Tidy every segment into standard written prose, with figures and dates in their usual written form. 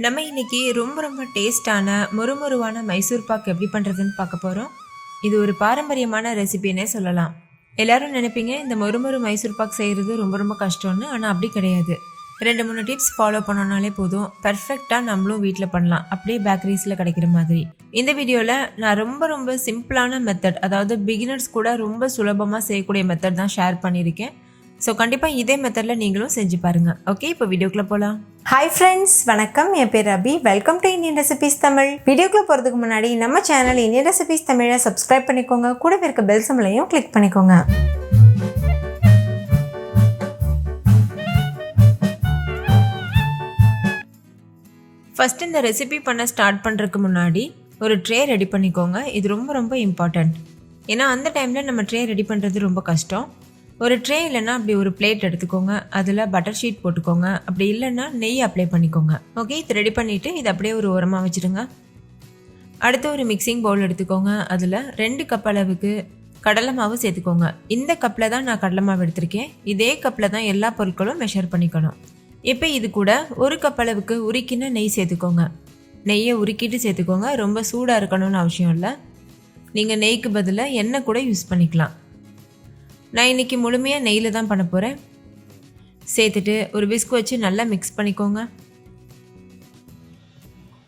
நம்ம இன்னைக்கு ரொம்ப டேஸ்டான மொறுமொறுவான மைசூர் பாக் எப்படி பண்ணுறதுன்னு பார்க்க போகிறோம். இது ஒரு பாரம்பரியமான ரெசிபின்னே சொல்லலாம். எல்லாரும் நினைப்பீங்க இந்த மொறுமொறு மைசூர் பாக் செய்கிறது ரொம்ப கஷ்டம்னு. ஆனால் அப்படி கிடையாது. 2-3 டிப்ஸ் ஃபாலோ பண்ணோன்னாலே போதும், பர்ஃபெக்டாக நம்மளும் வீட்டில் பண்ணலாம், அப்படியே பேக்கரிஸில் கிடைக்கிற மாதிரி. இந்த வீடியோவில் நான் ரொம்ப சிம்பிளான மெத்தட், அதாவது பிகினர்ஸ் கூட ரொம்ப சுலபமாக செய்யக்கூடிய மெத்தட் தான் ஷேர் பண்ணியிருக்கேன். ஸோ கண்டிப்பாக இதே மெத்தடில் நீங்களும் செஞ்சு பாருங்கள். ஓகே, இப்போ வீடியோக்குள்ளே போகலாம். ஹாய் ஃப்ரெண்ட்ஸ், வணக்கம். என் பேர் Abhi. Welcome to Indian recipes Tamil. வீடியோக்குள்ளே போகிறதுக்கு முன்னாடி நம்ம சேனல் இந்தியன் ரெசிபீஸ் தமிழை சப்ஸ்கிரைப் பண்ணிக்கோங்க. கூடவே இருக்க பெல் சிம்பலையும் கிளிக் பண்ணிக்கோங்க. ஃபஸ்ட்டு இந்த ரெசிபி பண்ண ஸ்டார்ட் பண்ணுறதுக்கு முன்னாடி ஒரு ட்ரே ரெடி பண்ணிக்கோங்க. இது ரொம்ப இம்பார்ட்டண்ட். ஏன்னா அந்த டைமில் நம்ம ட்ரே ரெடி பண்ணுறது ரொம்ப கஷ்டம். ஒரு ட்ரே இல்லைன்னா அப்படி ஒரு பிளேட் எடுத்துக்கோங்க. அதில் பட்டர் ஷீட் போட்டுக்கோங்க. அப்படி இல்லைன்னா நெய் அப்ளை பண்ணிக்கோங்க. ஓகே, இது ரெடி பண்ணிவிட்டு இது அப்படியே ஒரு ஓரமாக வச்சுடுங்க. அடுத்து ஒரு மிக்சிங் பவுல் எடுத்துக்கோங்க. அதில் 2 கப் அளவுக்கு கடலை மாவு சேர்த்துக்கோங்க. இந்த கப்பில் தான் நான் கடலை மாவு எடுத்திருக்கேன். இதே கப்பில் தான் எல்லா பொருட்களும் மெஷர் பண்ணிக்கணும். இப்போ இது கூட 1 கப் அளவுக்கு உருக்கின நெய் சேர்த்துக்கோங்க. நெய்யை உருக்கிட்டு சேர்த்துக்கோங்க. ரொம்ப சூடாக இருக்கணும்னு அவசியம் இல்லை. நீங்கள் நெய்க்கு பதிலாக எண்ணெய் கூட யூஸ் பண்ணிக்கலாம். நான் இன்றைக்கி முழுமையாக நெய்யில் தான் பண்ண போகிறேன். சேர்த்துட்டு ஒரு விஸ்க் வச்சு நல்லா மிக்ஸ் பண்ணிக்கோங்க.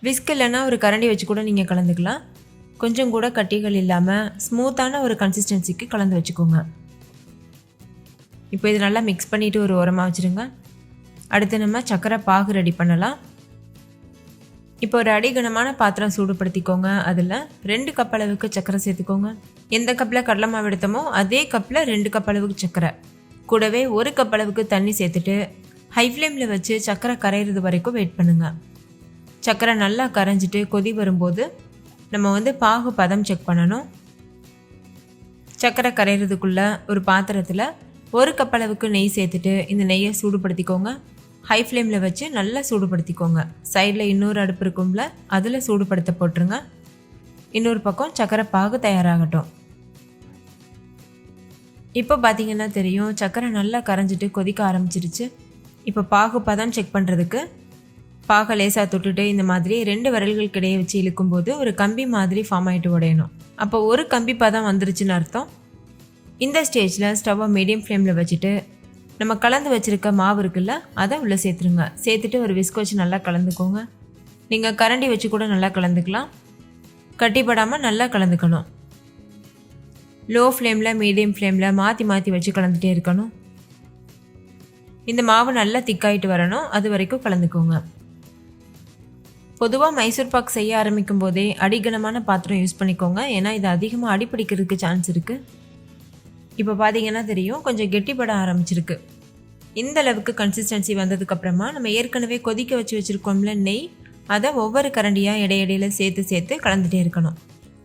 விஸ்க் இல்லைன்னா ஒரு கரண்டி வச்சு கூட நீங்கள் கலந்துக்கலாம். கொஞ்சம் கூட கட்டிகள் இல்லாமல் ஸ்மூத்தான ஒரு கன்சிஸ்டன்சிக்கு கலந்து வச்சுக்கோங்க. இப்போ இது நல்லா மிக்ஸ் பண்ணிவிட்டு ஒரு ஓரமாக வச்சுருங்க. அடுத்து நம்ம சக்கரை பாகு ரெடி பண்ணலாம். இப்போ ஒரு அடிகனமான பாத்திரம் சூடுபடுத்திக்கோங்க. அதில் 2 கப் அளவுக்கு சக்கரை சேர்த்துக்கோங்க. எந்த கப்பில் கடலை மாவு எடுத்தோமோ அதே கப்பில் 2 கப் அளவுக்கு சக்கரை, கூடவே 1 கப் அளவுக்கு தண்ணி சேர்த்துட்டு ஹை ஃப்ளேமில் வச்சு சக்கரை கரையிறது வரைக்கும் வெயிட் பண்ணுங்கள். சக்கரை நல்லா கரைஞ்சிட்டு கொதி வரும்போது நம்ம பாகு பதம் செக் பண்ணணும். சக்கரை கரையிறதுக்குள்ளே ஒரு பாத்திரத்தில் 1 கப் அளவுக்கு நெய் சேர்த்துட்டு இந்த நெய்யை சூடுபடுத்திக்கோங்க. ஹை ஃப்ளேமில் வச்சு நல்லா சூடுபடுத்திக்கோங்க. சைடில் இன்னொரு அடுப்பு இருக்கும்ல, அதில் சூடுபடுத்த போட்டுருங்க. இன்னொரு பக்கம் சக்கரை பாகு தயாராகட்டும். இப்போ பார்த்தீங்கன்னா தெரியும், சக்கரை நல்லா கரைஞ்சிட்டு கொதிக்க ஆரம்பிச்சிருச்சு. இப்போ பாகு பதம் செக் பண்ணுறதுக்கு பாகை லேசாக தொட்டுட்டு இந்த மாதிரி 2 விரல்களுக்கு இடையே வச்சு இழுக்கும்போது ஒரு கம்பி மாதிரி ஃபார்ம் ஆகிட்டு உடையணும். அப்போ ஒரு கம்பி பதம் வந்துருச்சுன்னு அர்த்தம். இந்த ஸ்டேஜில் ஸ்டவ்வை மீடியம் ஃப்ளேமில் வச்சுட்டு நம்ம கலந்து வச்சுருக்க மாவு இருக்குல்ல, அதை உள்ளே சேர்த்துருங்க. சேர்த்துட்டு ஒரு விஸ்க் வச்சு நல்லா கலந்துக்கோங்க. நீங்கள் கரண்டி வச்சு கூட நல்லா கலந்துக்கலாம். கட்டிப்படாமல் நல்லா கலந்துக்கணும். லோ ஃப்ளேமில் மீடியம் ஃப்ளேமில் மாற்றி வச்சு கலந்துகிட்டே இருக்கணும். இந்த மாவு நல்லா திக்காயிட்டு வரணும், அது வரைக்கும் கலந்துக்கோங்க. பொதுவாக மைசூர் பாக் செய்ய ஆரம்பிக்கும் போதே அடிகனமான பாத்திரம் யூஸ் பண்ணிக்கோங்க. ஏன்னா இது அதிகமாக அடிப்பிடிக்கிறதுக்கு சான்ஸ் இருக்குது. இப்போ பார்த்தீங்கன்னா தெரியும், கொஞ்சம் கெட்டிப்பட ஆரம்பிச்சிருக்கு. இந்த அளவுக்கு கன்சிஸ்டன்சி வந்ததுக்கப்புறமா நம்ம ஏற்கனவே கொதிக்க வச்சுருக்கோம்ல நெய், அதை ஒவ்வொரு கரண்டியாக இடையிடையில சேர்த்து கலந்துகிட்டே இருக்கணும்.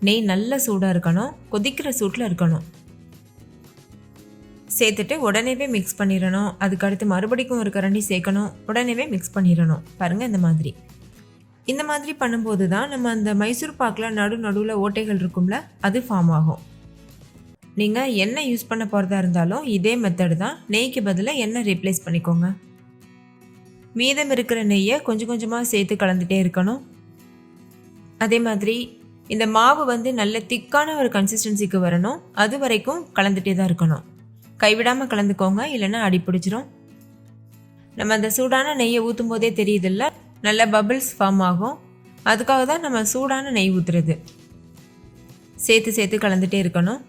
நெய் நல்ல சூடாக இருக்கணும், கொதிக்கிற சூட்டில் இருக்கணும். சேர்த்துட்டு உடனேவே மிக்ஸ் பண்ணிடணும். அதுக்கடுத்து மறுபடிக்கும் ஒரு கரண்டி சேர்க்கணும், உடனேவே மிக்ஸ் பண்ணிடணும். பாருங்கள், இந்த மாதிரி பண்ணும்போது தான் நம்ம அந்த மைசூர் பாக்கில் நடுவில் ஓட்டைகள் இருக்கும்ல, அது ஃபார்ம் ஆகும். நீங்கள் எண்ணெய் யூஸ் பண்ண போகிறதா இருந்தாலும் இதே மெத்தடு தான். நெய்க்கு பதிலாக எண்ணெய் ரீப்ளேஸ் பண்ணிக்கோங்க. மீதம் இருக்கிற நெய்யை கொஞ்சமாக சேர்த்து கலந்துகிட்டே இருக்கணும். அதே மாதிரி இந்த மாவு நல்ல திக்கான ஒரு கன்சிஸ்டன்சிக்கு வரணும். அது வரைக்கும் கலந்துகிட்டே தான் இருக்கணும். கைவிடாமல் கலந்துக்கோங்க, இல்லைன்னா அடி பிடிச்சிரும். நம்ம அந்த சூடான நெய்யை ஊற்றும் போதே தெரியுதில்ல, நல்ல பபிள்ஸ் ஃபார்ம் ஆகும். அதுக்காக தான் நம்ம சூடான நெய் ஊற்றுறது. சேர்த்து கலந்துகிட்டே இருக்கணும்.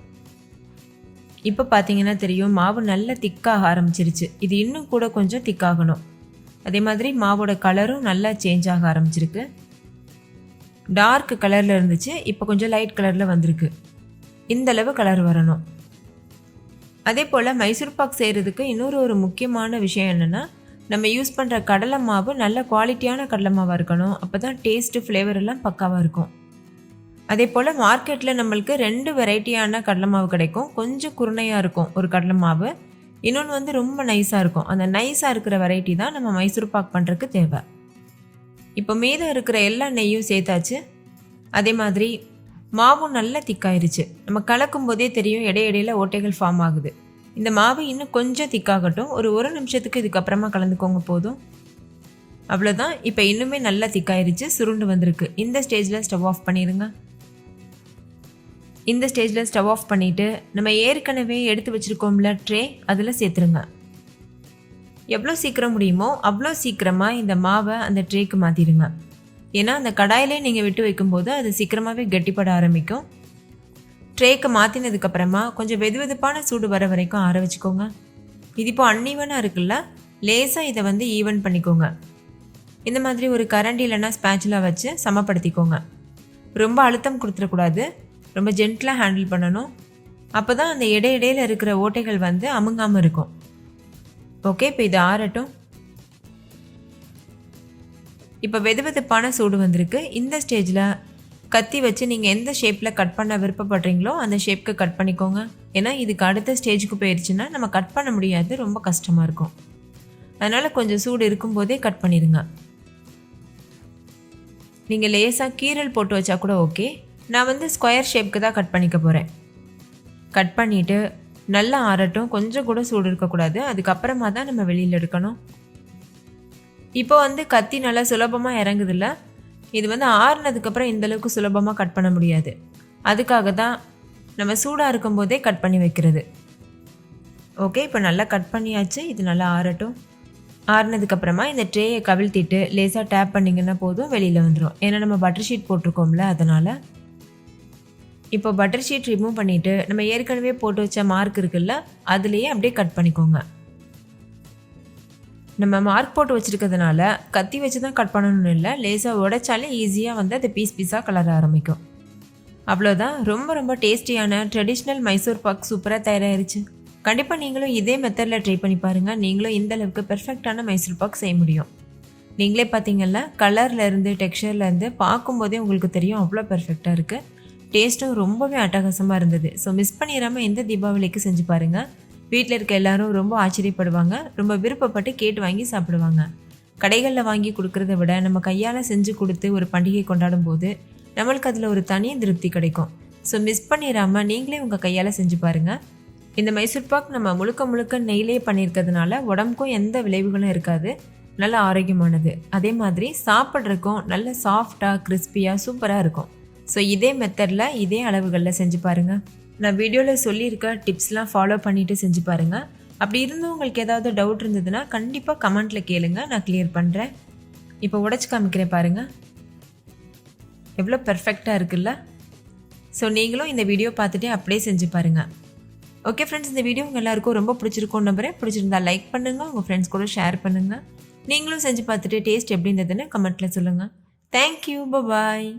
இப்போ பார்த்தீங்கன்னா தெரியும், மாவு நல்லா திக்காக ஆரம்பிச்சிருச்சு. இது இன்னும் கூட கொஞ்சம் திக்காகணும். அதே மாதிரி மாவோட கலரும் நல்லா சேஞ்ச் ஆக ஆரம்பிச்சிருக்கு. டார்க் கலரில் இருந்துச்சு, இப்போ கொஞ்சம் லைட் கலரில் வந்திருக்கு. இந்தளவு கலர் வரணும். அதே போல் மைசூர் பாக் செய்கிறதுக்கு இன்னொரு முக்கியமான விஷயம் என்னென்னா, நம்ம யூஸ் பண்ணுற கடலை மாவு நல்ல குவாலிட்டியான கடலை மாவாக இருக்கணும். அப்போ தான் டேஸ்ட்டு ஃப்ளேவர் எல்லாம் பக்காவாக இருக்கும். அதே போல் மார்க்கெட்டில் நம்மளுக்கு 2 வெரைட்டியான கடலை மாவு கிடைக்கும். கொஞ்சம் குருணையாக இருக்கும் ஒரு கடலை மாவு, இன்னொன்று ரொம்ப நைஸாக இருக்கும். அந்த நைஸாக இருக்கிற வெரைட்டி தான் நம்ம மைசூர் பாக் பண்ணுறதுக்கு தேவை. இப்போ மீதம் இருக்கிற எல்லா நெய்யும் சேர்த்தாச்சு. அதே மாதிரி மாவும் நல்லா திக்காயிருச்சு. நம்ம கலக்கும் போதே தெரியும் இடையில ஓட்டைகள் ஃபார்ம் ஆகுது. இந்த மாவு இன்னும் கொஞ்சம் திக்காகட்டும். ஒரு நிமிஷத்துக்கு இதுக்கப்புறமா கலந்துக்கோங்க போதும். அவ்வளோதான். இப்போ இன்னுமே நல்லா திக்காயிருச்சு, சுருண்டு வந்திருக்கு. இந்த ஸ்டேஜில் ஸ்டவ் ஆஃப் பண்ணிடுங்க. இந்த ஸ்டேஜில் ஸ்டவ் ஆஃப் பண்ணிவிட்டு நம்ம ஏற்கனவே எடுத்து வச்சுருக்கோம்ல ட்ரே, அதில் சேர்த்துருங்க. எவ்வளோ சீக்கிரம் முடியுமோ அவ்வளோ சீக்கிரமாக இந்த மாவை அந்த ட்ரேக்கு மாற்றிடுங்க. ஏன்னா அந்த கடாயிலே நீங்கள் விட்டு வைக்கும்போது அது சீக்கிரமாகவே கெட்டிப்பட ஆரம்பிக்கும். ட்ரேக்கு மாற்றினதுக்கப்புறமா கொஞ்சம் வெதுவெதுப்பான சூடு வர வரைக்கும் ஆற வச்சுக்கோங்க. இது இப்போ அன்ஈவனாக இருக்குல்ல, லேசாக இதை வந்து ஈவன் பண்ணிக்கோங்க. இந்த மாதிரி ஒரு கரண்டி இல்லைன்னா ஸ்பேச்சுலா வச்சு சமப்படுத்திக்கோங்க. ரொம்ப அழுத்தம் கொடுத்துடக்கூடாது, ரொம்ப ஜென்டிலாக ஹேண்டில் பண்ணணும். அப்போ தான் அந்த இடையிடையில் இருக்கிற ஓட்டைகள் வந்து அமுங்காமல் இருக்கும். ஓகே, இப்போ இது ஆறட்டும். இப்போ வெதுவெதுப்பான சூடு வந்திருக்கு. இந்த ஸ்டேஜில் கத்தி வச்சு நீங்கள் எந்த ஷேப்பில் கட் பண்ண விருப்பப்படுறீங்களோ அந்த ஷேப்க்கு கட் பண்ணிக்கோங்க. ஏன்னா இதுக்கு அடுத்த ஸ்டேஜுக்கு போயிடுச்சுன்னா நம்ம கட் பண்ண முடியாது, ரொம்ப கஷ்டமாக இருக்கும். அதனால் கொஞ்சம் சூடு இருக்கும்போதே கட் பண்ணிடுங்க. நீங்கள் லேசாக கீரல் போட்டு வச்சா கூட ஓகே. நான் வந்து ஸ்கொயர் ஷேப்க்கு தான் கட் பண்ணிக்க போகிறேன். கட் பண்ணிவிட்டு நல்லா ஆறட்டும், கொஞ்சம் கூட சூடு இருக்கக்கூடாது. அதுக்கப்புறமா தான் நம்ம வெளியில் எடுக்கணும். இப்போ வந்து கத்தி நல்லா சுலபமாக இறங்குதில்ல, இது வந்து ஆறுனதுக்கப்புறம் இந்தளவுக்கு சுலபமாக கட் பண்ண முடியாது. அதுக்காக தான் நம்ம சூடாக இருக்கும்போதே கட் பண்ணி வைக்கிறது. ஓகே, இப்போ நல்லா கட் பண்ணியாச்சு. இது நல்லா ஆறட்டும். ஆறுனதுக்கப்புறமா இந்த ட்ரேயை கவிழ்த்திட்டு லேசாக டேப் பண்ணிங்கன்னா போதும், வெளியில் வந்துடும். ஏன்னா நம்ம பட்டர் ஷீட் போட்டிருக்கோம்ல, அதனால். இப்போ பட்டர் ஷீட் ரிமூவ் பண்ணிவிட்டு நம்ம ஏற்கனவே போட்டு வச்ச மார்க் இருக்குல்ல, அதுலேயே அப்படியே கட் பண்ணிக்கோங்க. நம்ம மார்க் போட்டு வச்சுருக்கிறதுனால கத்தி வச்சு தான் கட் பண்ணணும்னு இல்லை, லேசாக உடைச்சாலே ஈஸியாக வந்து அது பீஸாக கலர ஆரம்பிக்கும். அவ்வளோதான். ரொம்ப ரொம்ப டேஸ்டியான ட்ரெடிஷ்னல் மைசூர் பாக் சூப்பராக தயாராகிருச்சு. கண்டிப்பாக நீங்களும் இதே மெத்தடில் ட்ரை பண்ணி பாருங்கள். நீங்களும் இந்த அளவுக்கு பெர்ஃபெக்டான மைசூர் பாக் செய்ய முடியும். நீங்களே பார்த்தீங்கல்ல, கலர்லேருந்து டெக்ஸ்சர்லேருந்து பார்க்கும்போதே உங்களுக்கு தெரியும் அவ்வளோ பெர்ஃபெக்டாக இருக்குது. டேஸ்ட்டும் ரொம்பவே அட்டகாசமாக இருந்தது. ஸோ மிஸ் பண்ணிடாமல் இந்த தீபாவளிக்கு செஞ்சு பாருங்கள். வீட்டில் இருக்க எல்லாரும் ரொம்ப ஆச்சரியப்படுவாங்க, ரொம்ப விருப்பப்பட்டு கேட்டு வாங்கி சாப்பிடுவாங்க. கடைகளில் வாங்கி கொடுக்குறத விட நம்ம கையால் செஞ்சு கொடுத்து ஒரு பண்டிகை கொண்டாடும் போது நம்மளுக்கு அதில் ஒரு தனி திருப்தி கிடைக்கும். ஸோ மிஸ் பண்ணிடாமல் நீங்களே உங்கள் கையால் செஞ்சு பாருங்கள். இந்த மைசூர் பாக் நம்ம முழுக்க முழுக்க நெய்லே பண்ணியிருக்கிறதுனால உடம்புக்கும் எந்த விளைவுகளும் இருக்காது, நல்ல ஆரோக்கியமானது. அதே மாதிரி சாப்பிட்றதுக்கும் நல்ல சாஃப்டாக கிறிஸ்பியாக சூப்பராக இருக்கும். ஸோ இதே மெத்தடில் இதே அளவுகளில் செஞ்சு பாருங்கள். நான் வீடியோவில் சொல்லியிருக்க டிப்ஸ்லாம் ஃபாலோ பண்ணிவிட்டு செஞ்சு பாருங்கள். அப்படி இருந்தும் உங்களுக்கு ஏதாவது டவுட் இருந்ததுன்னா கண்டிப்பாக கமெண்ட்டில் கேளுங்க, நான் கிளியர் பண்ணுறேன். இப்போ உடச்சி காமிக்கிறேன் பாருங்கள், எவ்வளோ பெர்ஃபெக்டாக இருக்குல்ல. ஸோ நீங்களும் இந்த வீடியோ பார்த்துட்டு அப்படியே செஞ்சு பாருங்கள். ஓகே ஃப்ரெண்ட்ஸ், இந்த வீடியோ உங்கள் எல்லாருக்கும் ரொம்ப பிடிச்சிருக்கும் நம்புறேன். பிடிச்சிருந்தா லைக் பண்ணுங்கள், உங்கள் ஃப்ரெண்ட்ஸ் கூட ஷேர் பண்ணுங்கள். நீங்களும் செஞ்சு பார்த்துட்டு டேஸ்ட் எப்படி இருந்ததுன்னு கமெண்ட்டில் சொல்லுங்கள். தேங்க்யூ, பாய்.